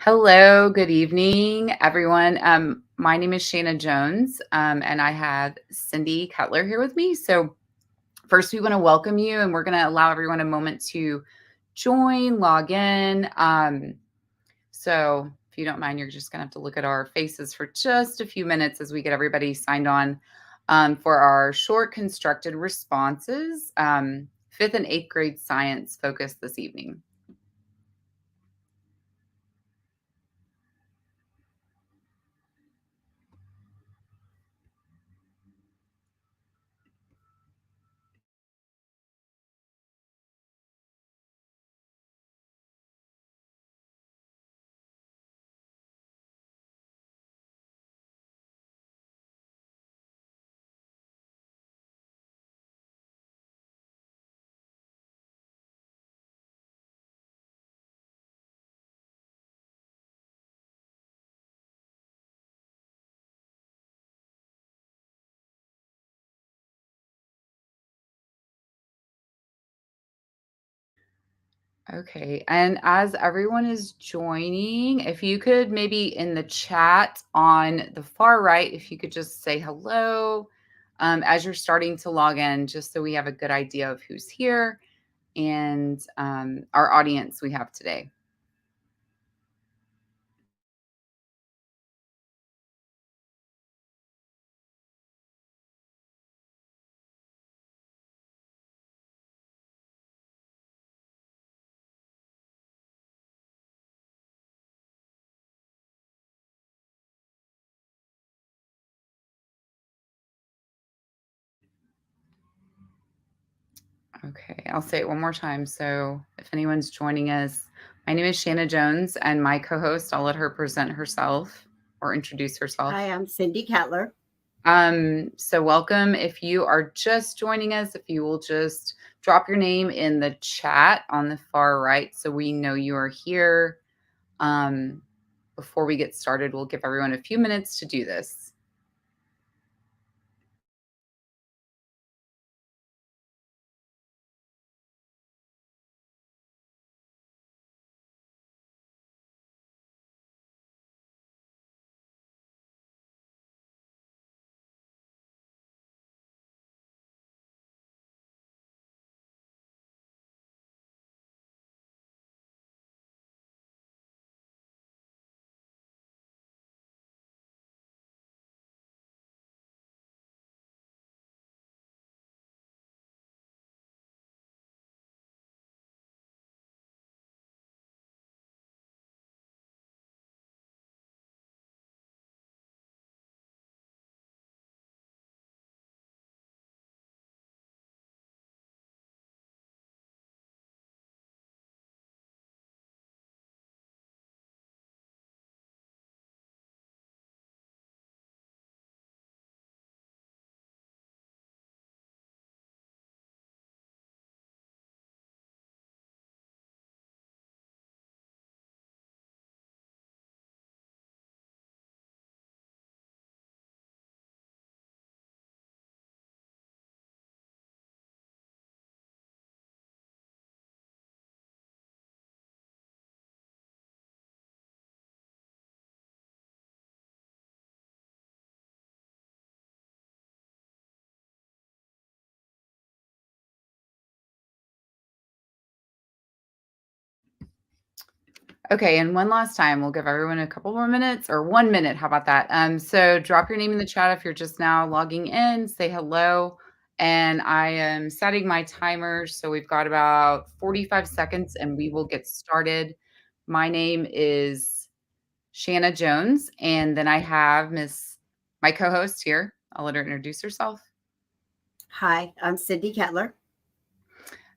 Hello, good evening, everyone. My name is Shanna Jones, and I have Cindy Cutler here with me. So, first, we want to welcome you, and we're going to allow everyone a moment to join, log in. So, if you don't mind, you're just going to have to look at our faces for just a few minutes as we get everybody signed on for our short constructed responses, fifth and eighth grade science focus this evening. Okay. And as everyone is joining, if you could maybe in the chat on the far right, if you could just say hello as you're starting to log in, just so we have a good idea of who's here and our audience we have today. Okay. I'll say it one more time. So if anyone's joining us, my name is Shanna Jones, and my co host, I'll let her present herself or introduce herself. Hi, I'm Cindy Cutler. So welcome. If you are just joining us, if you will just drop your name in the chat on the far right so we know you are here. Before we get started, we'll give everyone a few minutes to do this. Okay, and one last time, we'll give everyone a couple more minutes or 1 minute. How about that? So drop your name in the chat if you're just now logging in, say hello. And I am setting my timer. So we've got about 45 seconds and we will get started. My name is Shanna Jones, and then I have my co-host here. I'll let her introduce herself. Hi, I'm Cindy Cutler.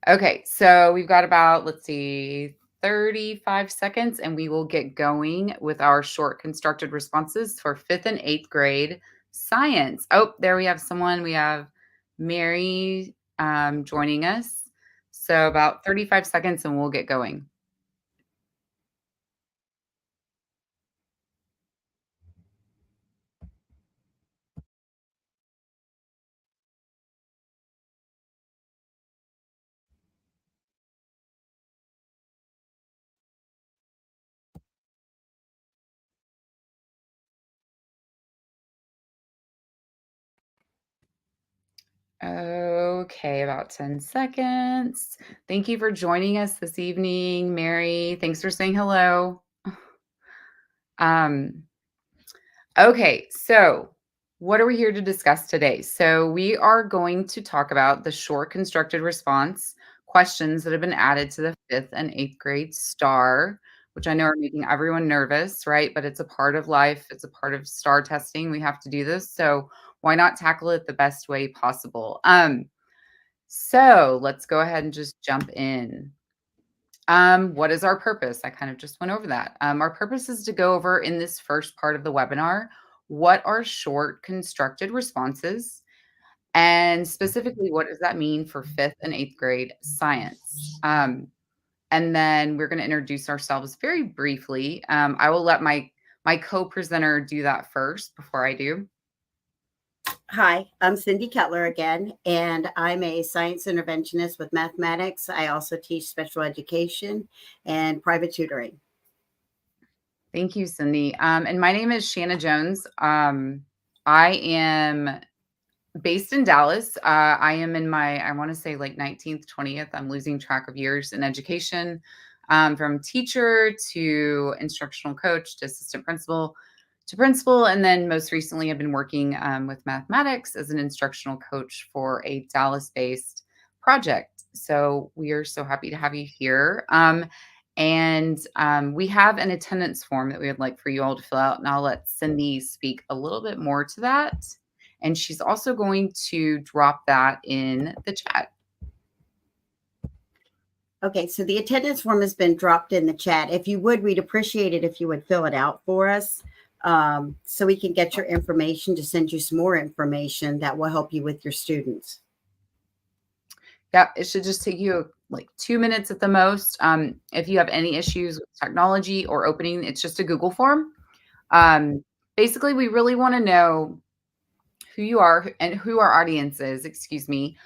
Okay, so we've got about, let's see, 35 seconds, and we will get going with our short constructed responses for fifth and eighth grade science. Oh, there we have someone. We have Mary joining us. So about 35 seconds, and we'll get going. Okay, about 10 seconds. Thank you for joining us this evening, Mary. Thanks for saying hello. Um, okay, so what are we here to discuss today? So we are going to talk about the short constructed response questions that have been added to the 5th and 8th grade STAAR, which I know are making everyone nervous, right? But it's a part of life. It's a part of STAAR testing. We have to do this. So why not tackle it the best way possible? So let's go ahead and just jump in. What is our purpose? I kind of just went over that. Our purpose is to go over in this first part of the webinar, what are short constructed responses? And specifically, what does that mean for 5th and 8th grade science? And then we're going to introduce ourselves very briefly. I will let my co-presenter do that first before I do. Hi, I'm Cindy Kettler again, and I'm a science interventionist with Math-A-Matics. I also teach special education and private tutoring. Thank you, Cindy. And my name is Shanna Jones. I am based in Dallas. I am in my, I want to say like 19th, 20th. I'm losing track of years in education, from teacher to instructional coach to assistant principal to principal. And then most recently, I've been working with Math-A-Matics as an instructional coach for a Dallas-based project. So we are so happy to have you here. And we have an attendance form that we would like for you all to fill out. And I'll let Cindy speak a little bit more to that. And she's also going to drop that in the chat. Okay, so the attendance form has been dropped in the chat. If you would, we'd appreciate it if you would fill it out for us, so we can get your information to send you some more information that will help you with your students. Yeah, it should just take you like 2 minutes at the most. If you have any issues with technology or opening, it's just a Google form. Basically, we really want to know who you are and who our audience is, excuse me,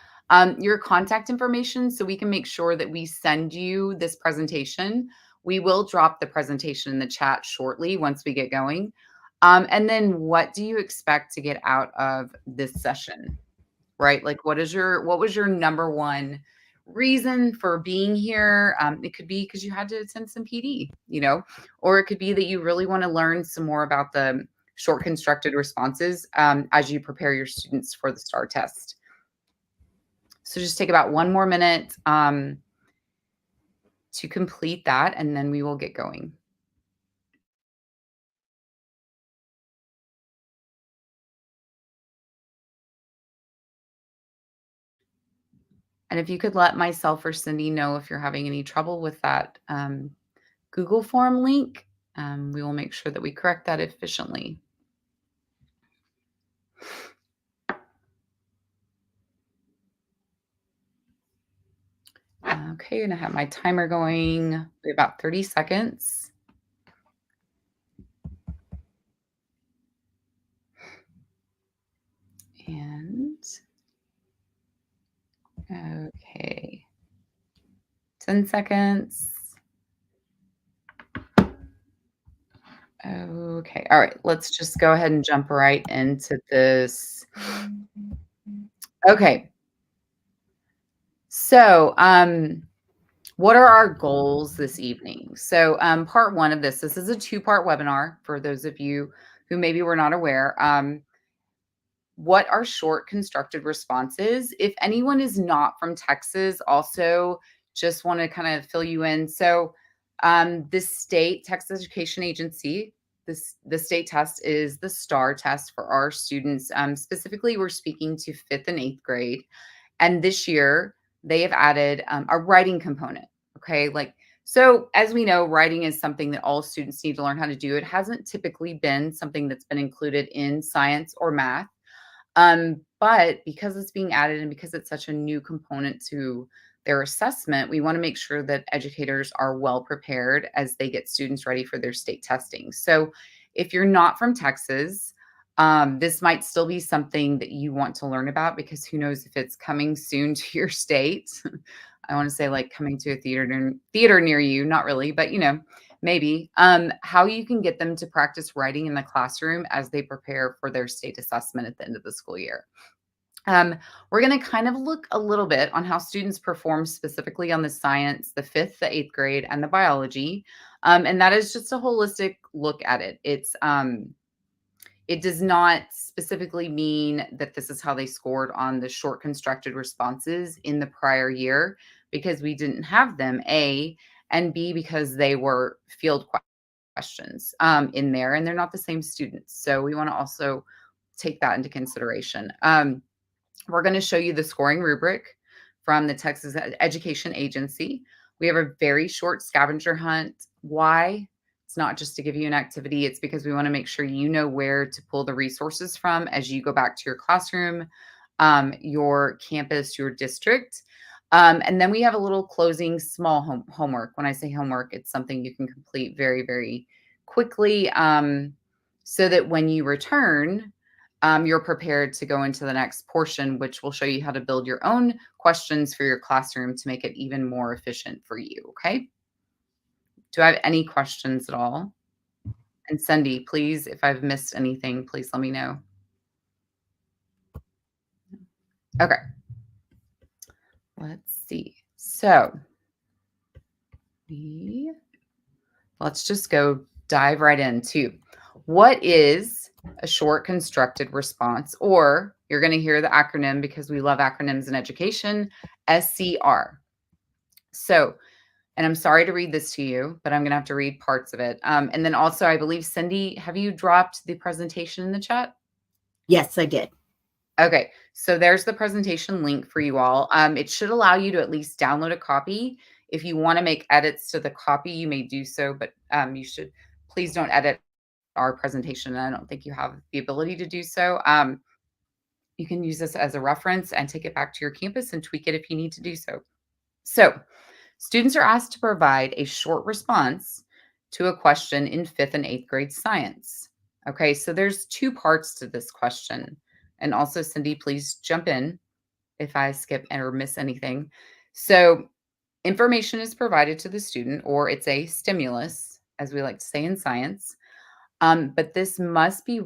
your contact information so we can make sure that we send you this presentation. We will drop the presentation in the chat shortly once we get going. And then what do you expect to get out of this session, right? Like what was your number one reason for being here? It could be because you had to attend some PD, or it could be that you really want to learn some more about the short constructed responses as you prepare your students for the STAAR test. So just take about 1 more minute to complete that, and then we will get going. And if you could let myself or Cindy know if you're having any trouble with that Google form link, we will make sure that we correct that efficiently. Okay, and I have my timer going about 30 seconds. And okay, 10 seconds. Okay, all right, let's just go ahead and jump right into this. Okay. So, what are our goals this evening? So, part one of this is a 2-part webinar for those of you who maybe were not aware. What are short constructed responses? If anyone is not from Texas, also just want to kind of fill you in. So, the state Texas Education Agency, the state test is the STAAR test for our students. Specifically, we're speaking to 5th and 8th grade. And this year, they have added a writing component. Okay. So as we know, writing is something that all students need to learn how to do. It hasn't typically been something that's been included in science or math. But because it's being added and because it's such a new component to their assessment, we want to make sure that educators are well prepared as they get students ready for their state testing. So if you're not from Texas, this might still be something that you want to learn about because who knows if it's coming soon to your state. I want to say like coming to a theater near you, not really, but maybe. How you can get them to practice writing in the classroom as they prepare for their state assessment at the end of the school year. We're going to kind of look a little bit on how students perform specifically on the science, the 5th, the 8th grade, and the biology. And that is just a holistic look at it. It does not specifically mean that this is how they scored on the short constructed responses in the prior year, because we didn't have them, A, and B, because they were field questions in there, and they're not the same students. So we want to also take that into consideration. We're going to show you the scoring rubric from the Texas Education Agency. We have a very short scavenger hunt. Why? It's not just to give you an activity. It's because we want to make sure you know where to pull the resources from as you go back to your classroom, your campus, your district. And then we have a little closing small homework. When I say homework, it's something you can complete very, very quickly, so that when you return, you're prepared to go into the next portion, which will show you how to build your own questions for your classroom to make it even more efficient for you. Okay. Do I have any questions at all? And Cindy, please, if I've missed anything, please let me know. Okay. Let's see. So let's just go dive right into what is a short constructed response, or you're going to hear the acronym because we love acronyms in education, SCR. So, and I'm sorry to read this to you, but I'm going to have to read parts of it. And then also, I believe, Cindy, have you dropped the presentation in the chat? Yes, I did. Okay, so there's the presentation link for you all. It should allow you to at least download a copy. If you want to make edits to the copy, you may do so, but you should, please don't edit our presentation. I don't think you have the ability to do so. You can use this as a reference and take it back to your campus and tweak it if you need to do so. So students are asked to provide a short response to a question in 5th and 8th grade science. Okay, so there's two parts to this question. And also, Cindy, please jump in if I skip or miss anything. So information is provided to the student, or it's a stimulus, as we like to say in science. But this must be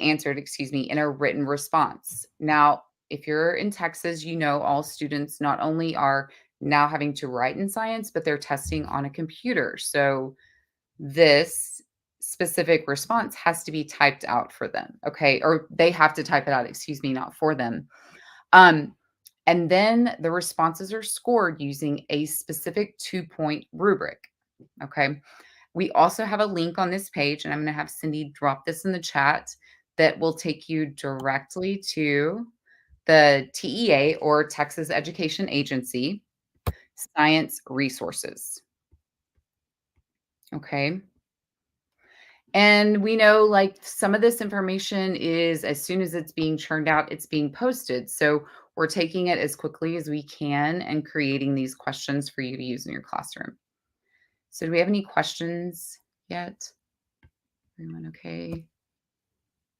answered, in a written response. Now, if you're in Texas, you know all students not only are now having to write in science, but they're testing on a computer. So this specific response has to be typed out for them, okay? Or they have to type it out, not for them. And then the responses are scored using a specific 2-point rubric, okay? We also have a link on this page, and I'm going to have Cindy drop this in the chat, that will take you directly to the TEA, or Texas Education Agency, science resources. Okay. And we know, like, some of this information is, as soon as it's being churned out, it's being posted. So we're taking it as quickly as we can and creating these questions for you to use in your classroom. So do we have any questions yet? Everyone okay?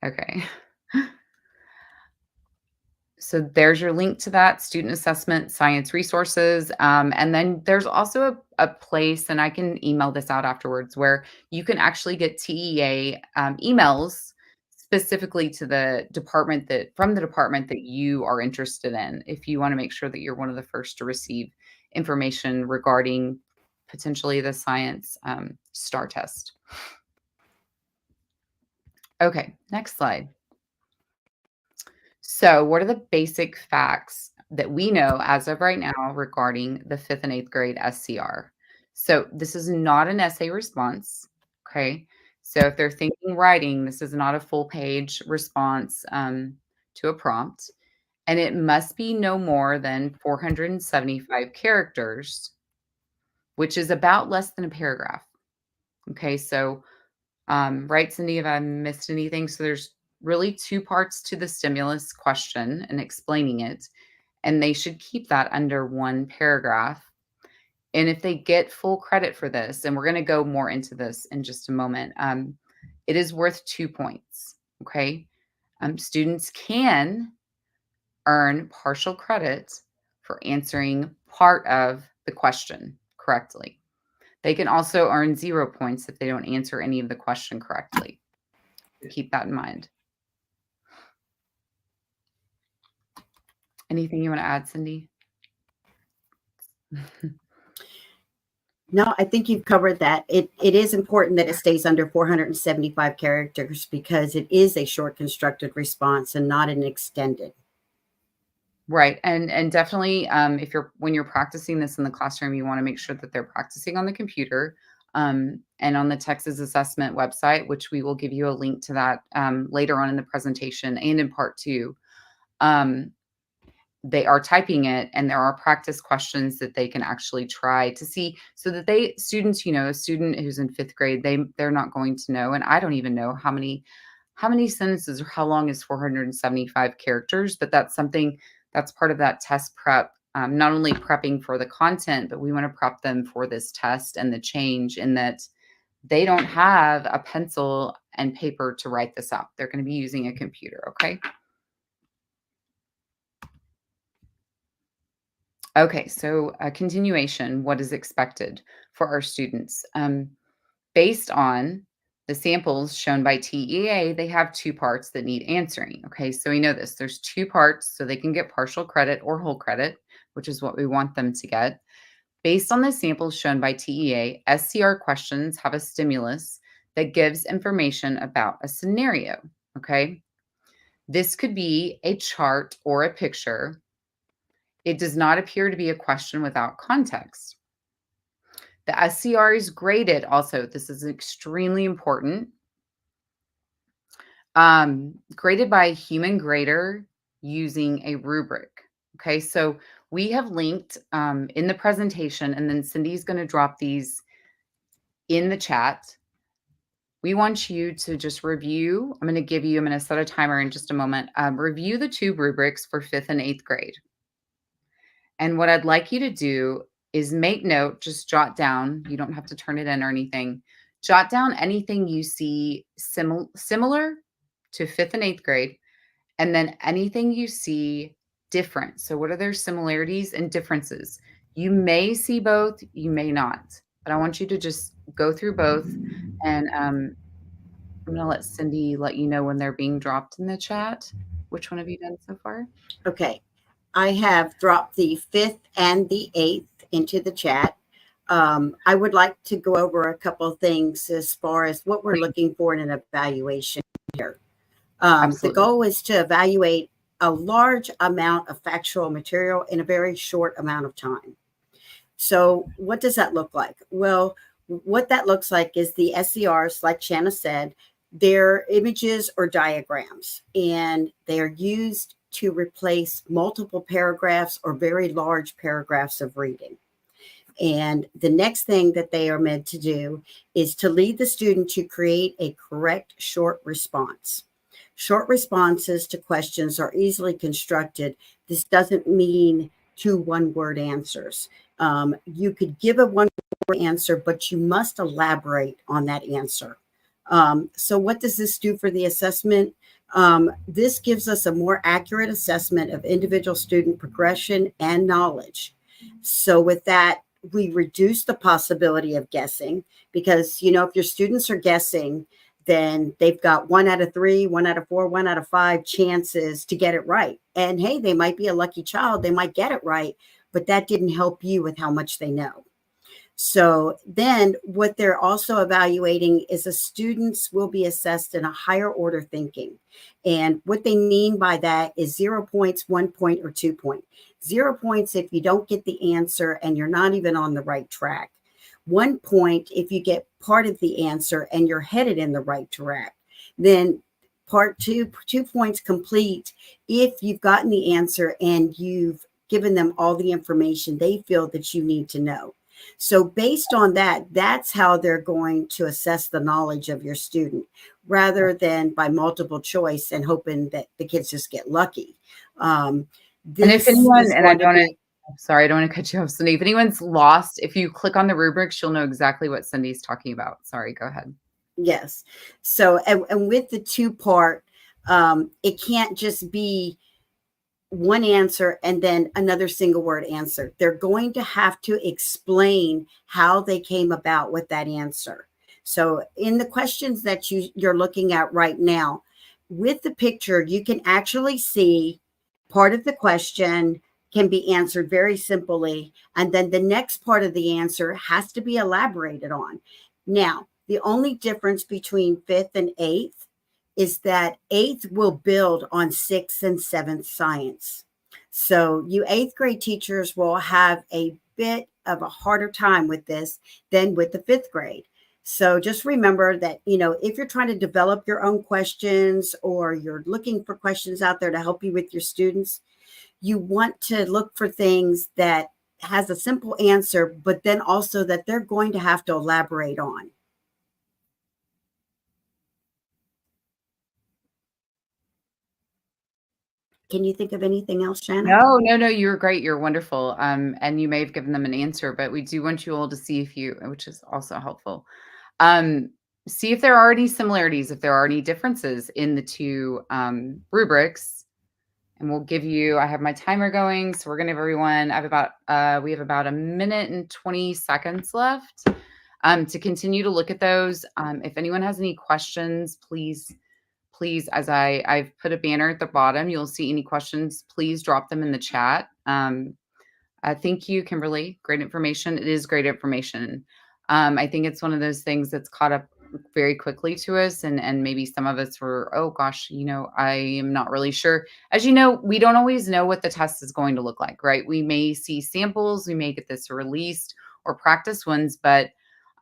Okay. So there's your link to that, student assessment, science resources. And then there's also a place, and I can email this out afterwards, where you can actually get TEA emails specifically to the department from the department that you are interested in, if you want to make sure that you're one of the first to receive information regarding potentially the science STAAR test. Okay, next slide. So what are the basic facts that we know as of right now regarding the 5th and 8th grade SCR? So this is not an essay response, okay? So if they're thinking writing, this is not a full page response to a prompt. And it must be no more than 475 characters, which is about less than a paragraph. Okay, so right, Cindy, if I missed anything? So there's really two parts to the stimulus question and explaining it, and they should keep that under one paragraph. And if they get full credit for this, and we're going to go more into this in just a moment, it is worth 2 points. Okay. Students can earn partial credit for answering part of the question correctly. They can also earn 0 points if they don't answer any of the question correctly. Keep that in mind. Anything you want to add, Cindy? No, I think you've covered that. It is important that it stays under 475 characters because it is a short constructed response and not an extended. Right. And definitely when you're practicing this in the classroom, you want to make sure that they're practicing on the computer and on the Texas Assessment website, which we will give you a link to that later on in the presentation and in part 2. They are typing it, and there are practice questions that they can actually try to see, so that students, a student who's in 5th grade, they're not going to know, and I don't even know how many sentences or how long is 475 characters, but that's something that's part of that test prep. Not only prepping for the content, but we want to prep them for this test and the change in that they don't have a pencil and paper to write this up. They're going to be using a computer. Okay. Okay, so a continuation, what is expected for our students? Based on the samples shown by TEA, they have 2 parts that need answering. Okay, so we know this. There's 2 parts, so they can get partial credit or whole credit, which is what we want them to get. Based on the samples shown by TEA, SCR questions have a stimulus that gives information about a scenario. Okay, this could be a chart or a picture. It does not appear to be a question without context. The SCR is graded also. This is extremely important. Graded by a human grader using a rubric. Okay, so we have linked in the presentation, and then Cindy's going to drop these in the chat. We want you to just review. I'm going to set a timer in just a moment. Review the 2 rubrics for 5th and 8th grade. And what I'd like you to do is make note, just jot down. You don't have to turn it in or anything. Jot down anything you see similar to 5th and 8th grade, and then anything you see different. So what are their similarities and differences? You may see both, you may not, but I want you to just go through both. And I'm going to let Cindy let you know when they're being dropped in the chat. Which one have you done so far? Okay. I have dropped the 5th and the 8th into the chat. I would like to go over a couple of things as far as what we're looking for in an evaluation here. The goal is to evaluate a large amount of factual material in a very short amount of time. So what does that look like? Well, what that looks like is the SCRs, like Shanna said, they're images or diagrams, and they are used to replace multiple paragraphs or very large paragraphs of reading. And the next thing that they are meant to do is to lead the student to create a correct short response. Short responses to questions are easily constructed. This doesn't mean 2 one-word answers. You could give a one-word answer, but you must elaborate on that answer. So what does this do for the assessment? This gives us a more accurate assessment of individual student progression and knowledge. So with that, we reduce the possibility of guessing, because, if your students are guessing, then they've got 1 out of 3, 1 out of 4, 1 out of 5 chances to get it right. And hey, they might be a lucky child. They might get it right, but that didn't help you with how much they know. So then what they're also evaluating is the students will be assessed in a higher order thinking. And what they mean by that is 0 points, 1 point, or 2 points. 0 points if you don't get the answer and you're not even on the right track. 1 point if you get part of the answer and you're headed in the right track. Then part 2 points complete if you've gotten the answer and you've given them all the information they feel that you need to know. So based on that, that's how they're going to assess the knowledge of your student, rather than by multiple choice and hoping that the kids just get lucky. And if anyone, and I don't want to cut you off, Cindy. If anyone's lost, if you click on the rubrics, you'll know exactly what Cindy's talking about. Sorry, go ahead. Yes. So, and with the 2-part, it can't just be one answer and then another single word answer. They're going to have to explain how they came about with that answer. So in the questions that you're looking at right now, with the picture, you can actually see part of the question can be answered very simply, and then the next part of the answer has to be elaborated on. Now, the only difference between 5th and 8th is that 8th will build on 6th and 7th science. So you 8th grade teachers will have a bit of a harder time with this than with the 5th grade. So just remember that, if you're trying to develop your own questions or you're looking for questions out there to help you with your students, you want to look for things that has a simple answer, but then also that they're going to have to elaborate on. Can you think of anything else, Shannon? No, you're great. You're wonderful. And you may have given them an answer, but we do want you all to see which is also helpful. See if there are any similarities, if there are any differences in the two rubrics. And we'll give you, I have my timer going. So we're going to give everyone, we have about a minute and 20 seconds left to continue to look at those. If anyone has any questions, please, as I've put a banner at the bottom, you'll see any questions, please drop them in the chat. Thank you, Kimberly. Great information. It is great information. I think it's one of those things that's caught up very quickly to us. And maybe some of us were, oh gosh, I am not really sure. As you know, we don't always know what the test is going to look like, right? We may see samples, we may get this released or practice ones, but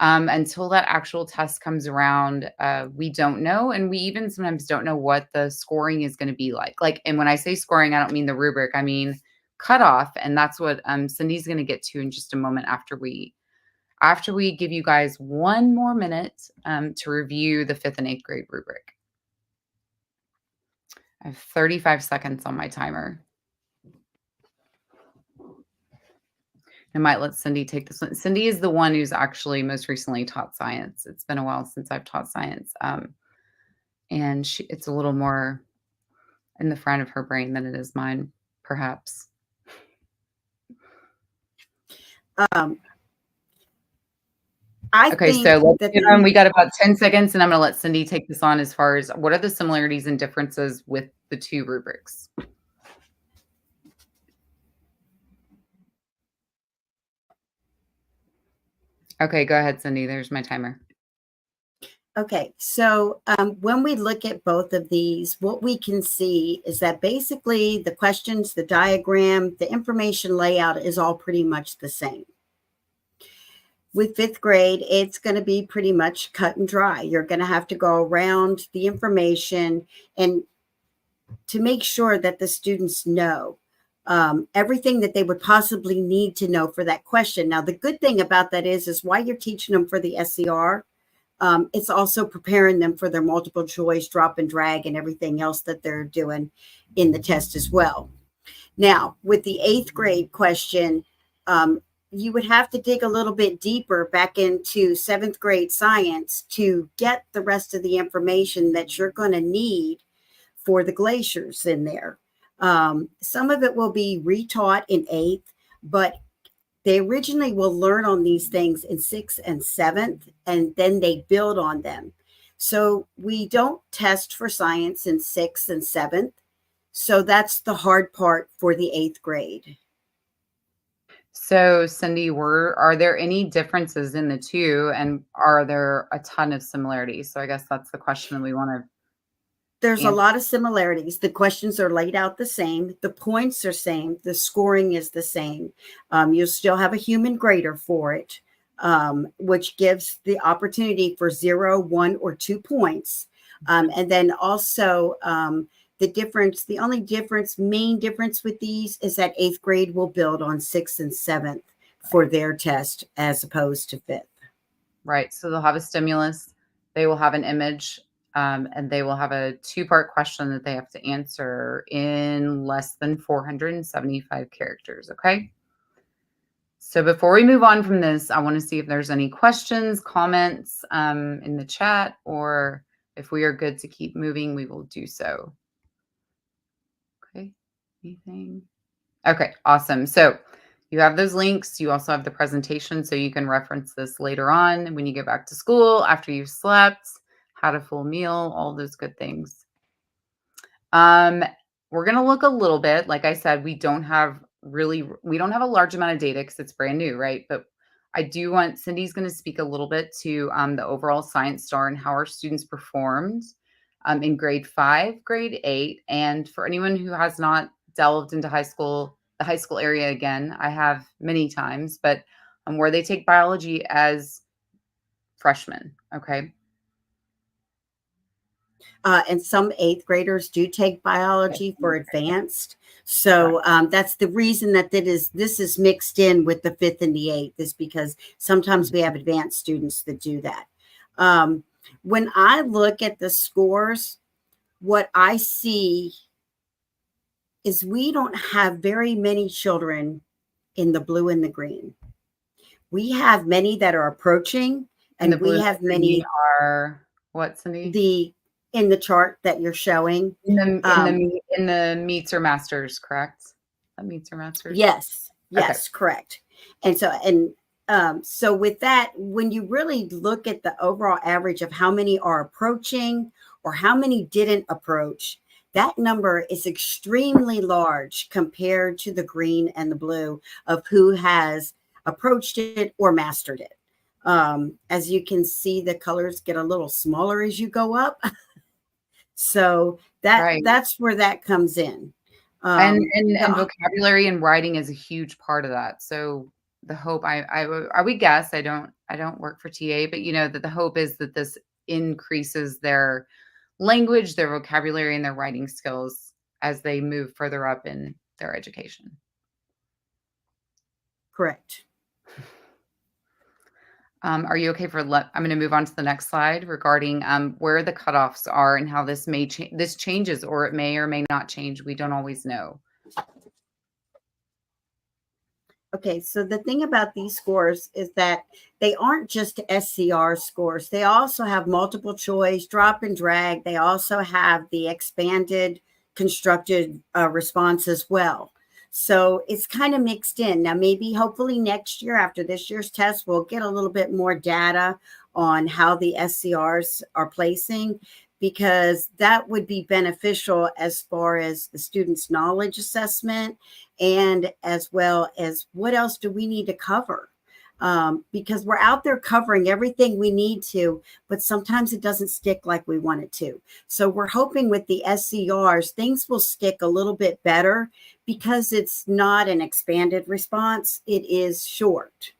until that actual test comes around, we don't know. And we even sometimes don't know what the scoring is going to be like. And when I say scoring, I don't mean the rubric, I mean cutoff. And that's what Cindy's going to get to in just a moment after we give you guys one more minute to review the 5th and 8th grade rubric. I have 35 seconds on my timer. I might let Cindy take this one. Cindy is the one who's actually most recently taught science. It's been a while since I've taught science. And it's a little more in the front of her brain than it is mine, perhaps. Okay, so we got about 10 seconds, and I'm going to let Cindy take this on as far as what are the similarities and differences with the two rubrics. Okay, go ahead, Cindy. There's my timer. Okay, so when we look at both of these, what we can see is that basically the questions, the diagram, the information layout is all pretty much the same. With 5th grade, it's going to be pretty much cut and dry. You're going to have to go around the information and to make sure that the students know everything that they would possibly need to know for that question. Now, the good thing about that is while you're teaching them for the SCR, it's also preparing them for their multiple choice, drop and drag, and everything else that they're doing in the test as well. Now, with the 8th grade question, you would have to dig a little bit deeper back into 7th grade science to get the rest of the information that you're going to need for the glaciers in there. Some of it will be retaught in 8th, but they originally will learn on these things in 6th and 7th, and then they build on them. So we don't test for science in 6th and 7th. So that's the hard part for the 8th grade. So Cindy, are there any differences in the two, and are there a ton of similarities? So I guess that's the question we want to There's a lot of similarities. The questions are laid out the same. The points are same. The scoring is the same. You'll still have a human grader for it, which gives the opportunity for 0, 1, or 2 points. And then also the only main difference with these is that 8th grade will build on 6th and 7th for their test as opposed to 5th. Right. So they'll have a stimulus. They will have an image. And they will have a 2-part question that they have to answer in less than 475 characters. Okay. So before we move on from this, I want to see if there's any questions, comments in the chat, or if we are good to keep moving, we will do so. Okay. Anything? Okay. Awesome. So you have those links. You also have the presentation, so you can reference this later on when you get back to school after you've slept, had a full meal, all those good things. We're going to look a little bit. Like I said, we don't have a large amount of data because it's brand new, right? But I do want Cindy's going to speak a little bit to the overall science STAR and how our students performed in grade 5, grade 8. And for anyone who has not delved into the high school area again, I have many times, but where they take biology as freshmen. Okay. And some eighth graders do take biology for advanced. So that's the reason that this is mixed in with the fifth and the eighth, is because sometimes we have advanced students that do that. When I look at the scores, what I see is we don't have very many children in the blue and the green. We have many that are approaching, and we have many are what, Cindy? In the chart that you're showing. In the meets or masters, correct? Meets or masters? Yes, Okay. Correct. And so with that, when you really look at the overall average of how many are approaching or how many didn't approach, that number is extremely large compared to the green and the blue of who has approached it or mastered it. As you can see, the colors get a little smaller as you go up. So that's where that comes in. And vocabulary and writing is a huge part of that. So the hope, I would guess, I don't work for TA, but that the hope is that this increases their language, their vocabulary, and their writing skills as they move further up in their education. Correct. Are you okay I'm going to move on to the next slide regarding where the cutoffs are and how this this changes, or it may or may not change. We don't always know. Okay, so the thing about these scores is that they aren't just SCR scores. They also have multiple choice, drop and drag. They also have the expanded constructed response as well. So it's kind of mixed in. Now, maybe hopefully next year, after this year's test, we'll get a little bit more data on how the SCRs are placing, because that would be beneficial as far as the student's knowledge assessment, and as well as what else do we need to cover? Because we're out there covering everything we need to, but sometimes it doesn't stick like we want it to. So we're hoping with the SCRs, things will stick a little bit better because it's not an expanded response. It is short.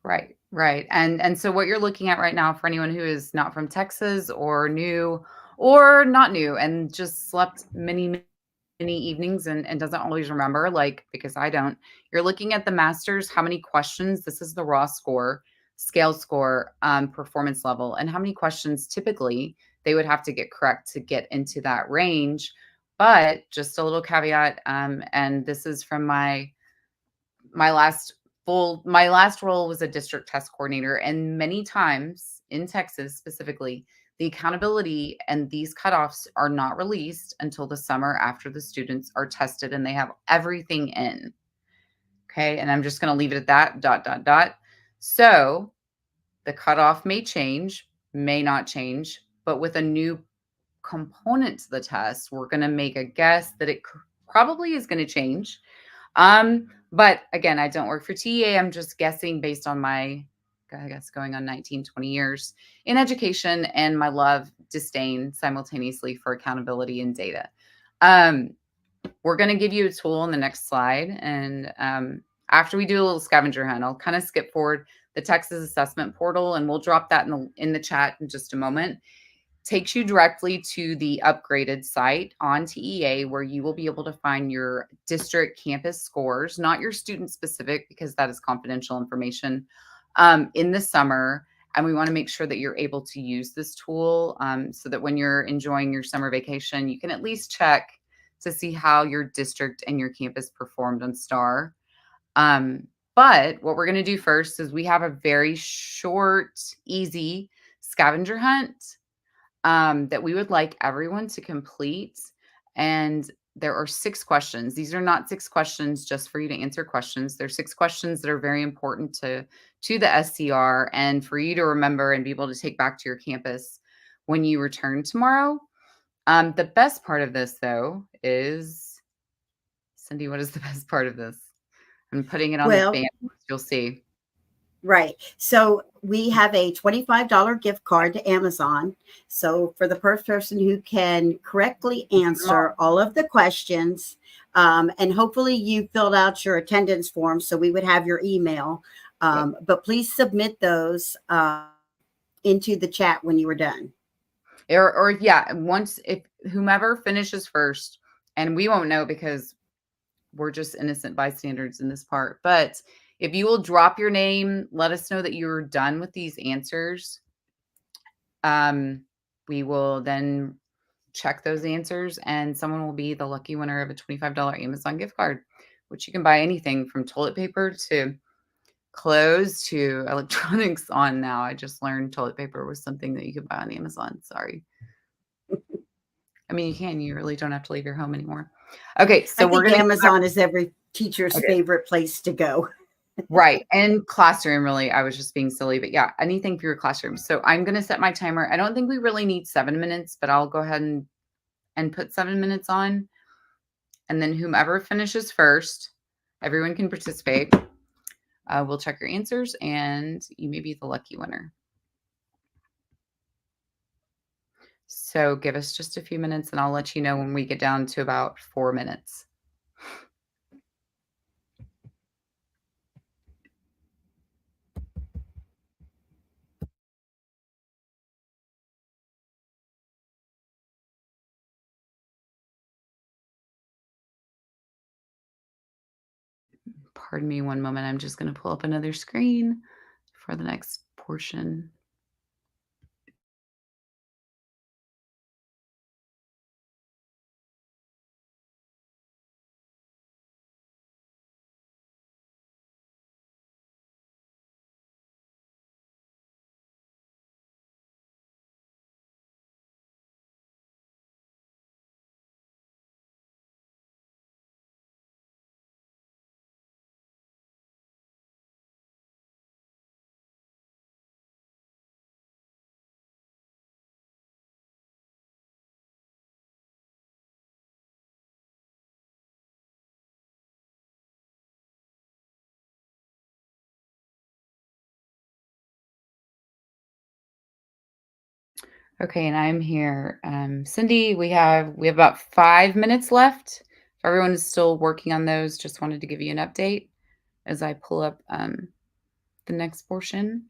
Right. And so what you're looking at right now, for anyone who is not from Texas or new or not new and just slept many evenings and doesn't always remember, because I don't, you're looking at the masters, how many questions, this is the raw score, scale score, performance level, and how many questions typically they would have to get correct to get into that range. But just a little caveat, and this is from my last role was a district test coordinator, and many times in Texas specifically, the accountability and these cutoffs are not released until the summer after the students are tested and they have everything in. Okay. And I'm just going to leave it at that, ... So the cutoff may change, may not change, but with a new component to the test, we're going to make a guess that it probably is going to change. But again, I don't work for TA. I'm just guessing based on my, I guess, going on 19, 20 years in education and my disdain simultaneously for accountability and data. We're going to give you a tool on the next slide. And after we do a little scavenger hunt, I'll kind of skip forward the Texas Assessment Portal, and we'll drop that in the chat in just a moment. Takes you directly to the upgraded site on TEA, where you will be able to find your district campus scores, not your student specific, because that is confidential information, in the summer. And we want to make sure that you're able to use this tool so that when you're enjoying your summer vacation, you can at least check to see how your district and your campus performed on STAAR. But what we're going to do first is we have a very short, easy scavenger hunt that we would like everyone to complete. And there are 6 questions. These are not 6 questions just for you to answer questions. They're 6 questions that are very important to the SCR and for you to remember and be able to take back to your campus when you return tomorrow. The best part of this, though, is, Cindy, what is the best part of this? I'm putting it on the band. You'll see. Right. So we have a $25 gift card to Amazon. So for the first person who can correctly answer all of the questions, and hopefully you filled out your attendance form, so we would have your email. But please submit those into the chat when you were done. Or yeah, once, if whomever finishes first, and we won't know because we're just innocent bystanders in this part, but if you will drop your name, let us know that you're done with these answers. We will then check those answers, and someone will be the lucky winner of a $25 Amazon gift card, which you can buy anything from toilet paper to clothes to electronics on now. I just learned toilet paper was something that you could buy on Amazon. Sorry. I mean, you really don't have to leave your home anymore. Okay, so we're going to Amazon is every teacher's favorite place to go. Right. And classroom, really, I was just being silly, but yeah, anything for your classroom. So I'm going to set my timer. I don't think we really need 7 minutes, but I'll go ahead and put 7 minutes on. And then whomever finishes first, everyone can participate. We'll check your answers and you may be the lucky winner. So give us just a few minutes and I'll let you know when we get down to about 4 minutes. Pardon me one moment. I'm just going to pull up another screen for the next portion. Okay, and I'm here. Cindy, we have about 5 minutes left. If everyone is still working on those, just wanted to give you an update as I pull up the next portion.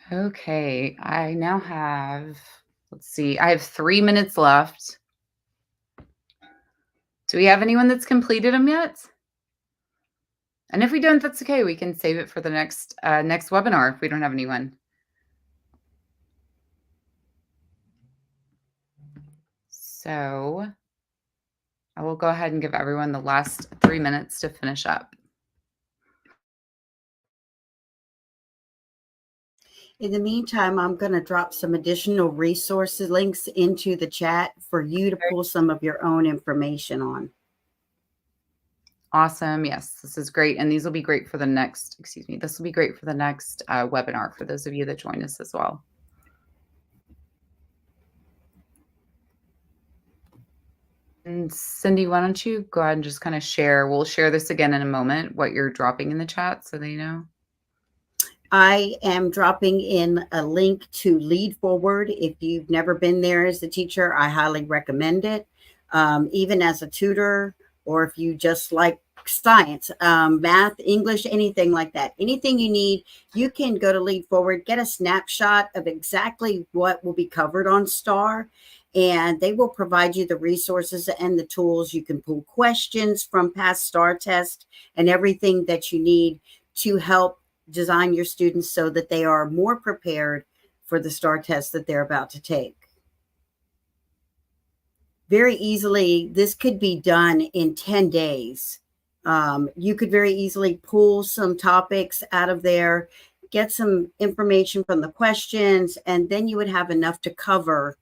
Okay, I now have, let's see, I have 3 minutes left. Do we have anyone that's completed them yet? And if we don't, that's okay. We can save it for the next webinar if we don't have anyone. So I will go ahead and give everyone the last 3 minutes to finish up. In the meantime, I'm going to drop some additional resources links into the chat for you to pull some of your own information on. Awesome. Yes, this is great. And these will be great for the next, this will be great for the next webinar for those of you that join us as well. And Cindy, why don't you go ahead and just kind of share, we'll share this again in a moment, what you're dropping in the chat so they know. I am dropping in a link to Lead Forward. If you've never been there as a teacher, I highly recommend it. Even as a tutor, or if you just like science, math, English, anything like that. Anything you need, you can go to Lead Forward, get a snapshot of exactly what will be covered on STAAR, and they will provide you the resources and the tools. You can pull questions from past STAAR tests and everything that you need to help design your students so that they are more prepared for the STAAR test that they're about to take. Very easily, this could be done in 10 days. You could very easily pull some topics out of there, get some information from the questions, and then you would have enough to cover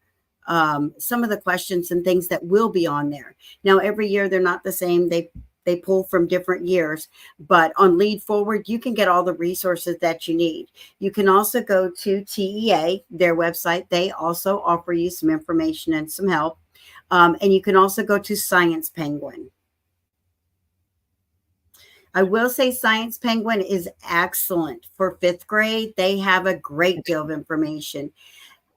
some of the questions and things that will be on there. Now, every year they're not the same. They pull from different years, but on Lead Forward, you can get all the resources that you need. You can also go to TEA, their website. They also offer you some information and some help. And you can also go to Science Penguin. I will say Science Penguin is excellent for 5th grade. They have a great deal of information.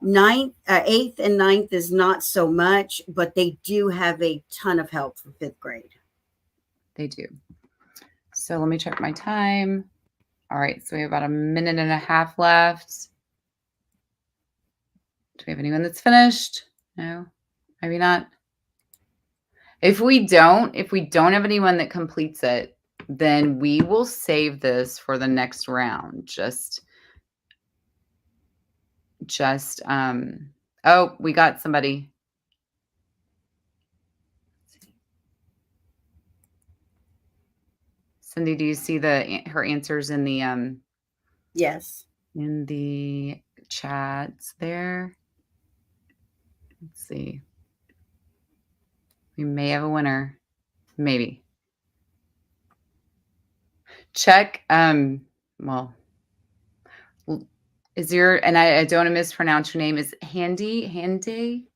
8th and 9th is not so much, but they do have a ton of help for 5th grade. They do. So let me check my time. All right, so we have about a minute and a half left. Do we have anyone that's finished? No, maybe not. If we don't have anyone that completes it, then we will save this for the next round. Oh, we got somebody. Cindy, do you see her answers in the yes, in the chats there? Let's see. We may have a winner. Maybe. Check. Well, is your, and I don't want to mispronounce your name, is Handy?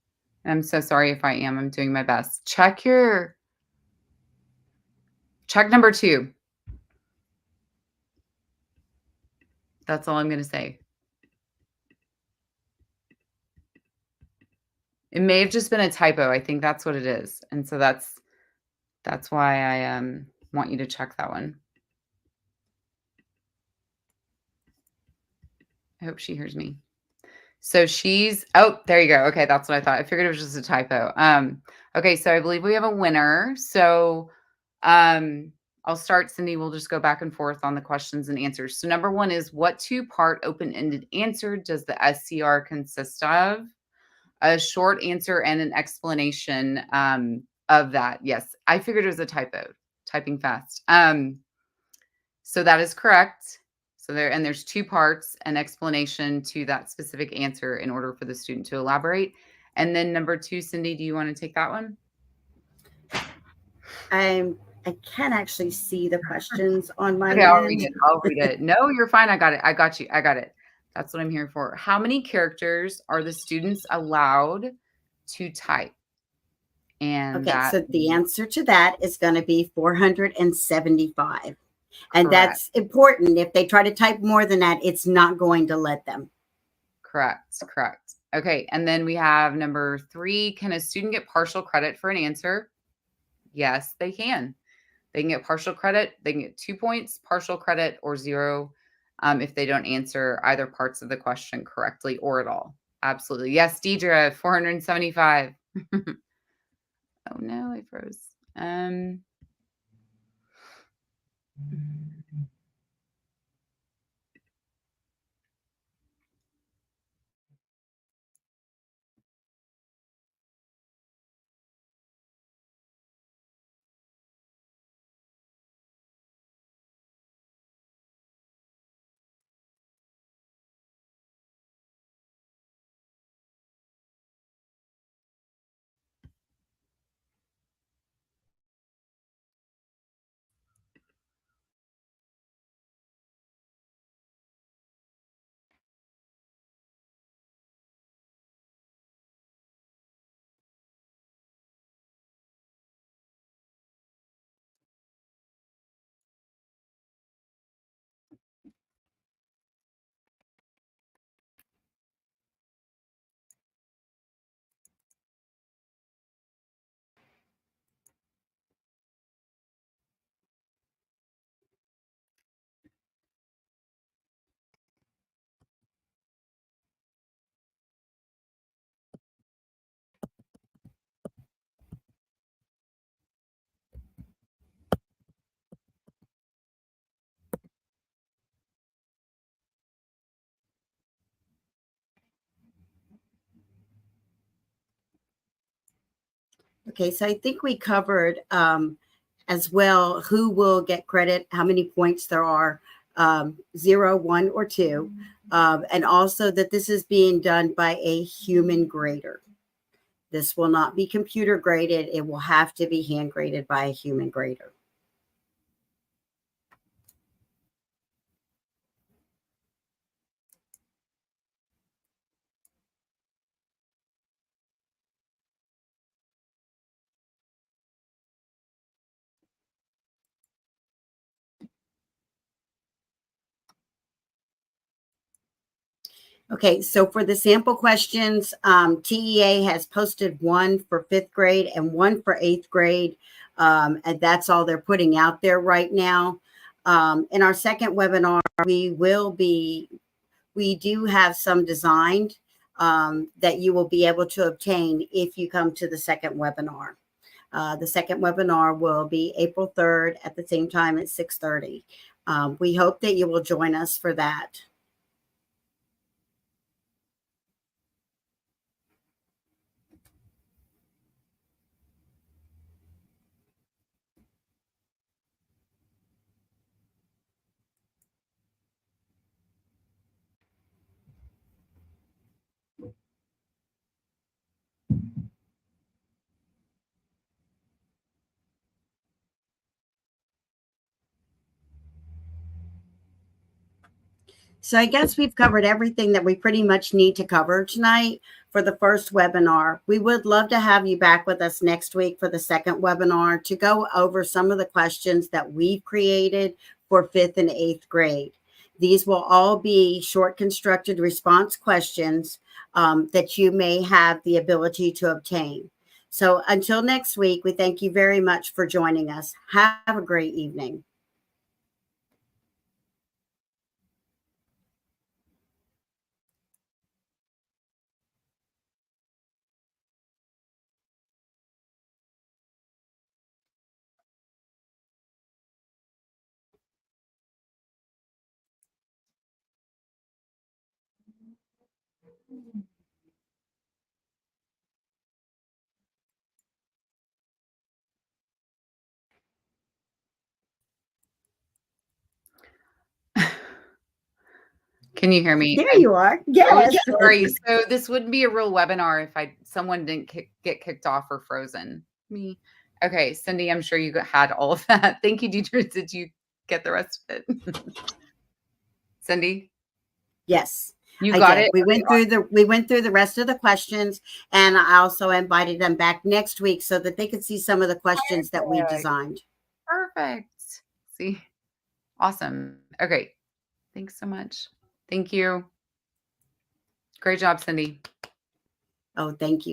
I'm so sorry if I am. I'm doing my best. Check number 2. That's all I'm going to say. It may have just been a typo. I think that's what it is. And so that's why I want you to check that one. I hope she hears me. So she's, oh, there you go. Okay, that's what I thought. I figured it was just a typo. Okay, so I believe we have a winner. So I'll start, Cindy. We'll just go back and forth on the questions and answers. So number 1 is, what 2-part open-ended answer does the SCR consist of? A short answer and an explanation of that. Yes, I figured it was a typo. Typing fast. So that is correct. So there's 2 parts, an explanation to that specific answer in order for the student to elaborate. And then number 2, Cindy, do you want to take that one? I can't actually see the questions on my Okay, end. I'll read it. No, you're fine. I got it. I got you. I got it. That's what I'm here for. How many characters are the students allowed to type? And okay, so the answer to that is going to be 475. And that's important. If they try to type more than that, it's not going to let them. Correct. Okay, and then we have number 3. Can a student get partial credit for an answer? Yes, they can. They can get partial credit. They can get 2 points, partial credit, or 0 if they don't answer either parts of the question correctly or at all. Absolutely. Yes, Deidre, 475. Oh no, I froze. Okay, so I think we covered as well who will get credit, how many points there are, 0, 1, or 2, and also that this is being done by a human grader. This will not be computer graded. It will have to be hand graded by a human grader. Okay, so for the sample questions, TEA has posted one for 5th grade and one for 8th grade, and that's all they're putting out there right now. In our second webinar, we do have some designed that you will be able to obtain if you come to the second webinar. The second webinar will be April 3rd at the same time at 6:30. We hope that you will join us for that. So I guess we've covered everything that we pretty much need to cover tonight for the first webinar. We would love to have you back with us next week for the second webinar to go over some of the questions that we've created for 5th and 8th grade. These will all be short constructed response questions that you may have the ability to obtain. So until next week, we thank you very much for joining us. Have a great evening. Can you hear me? There you are. Yes. Sorry. So this wouldn't be a real webinar if someone didn't get kicked off or frozen. Me. Okay, Cindy, I'm sure you had all of that. Thank you, Deidre. Did you get the rest of it? Cindy? Yes. You got it? We went through the rest of the questions, and I also invited them back next week so that they could see some of the questions that we designed. Perfect. See? Awesome. Okay. Thanks so much. Thank you. Great job, Cindy. Oh, thank you.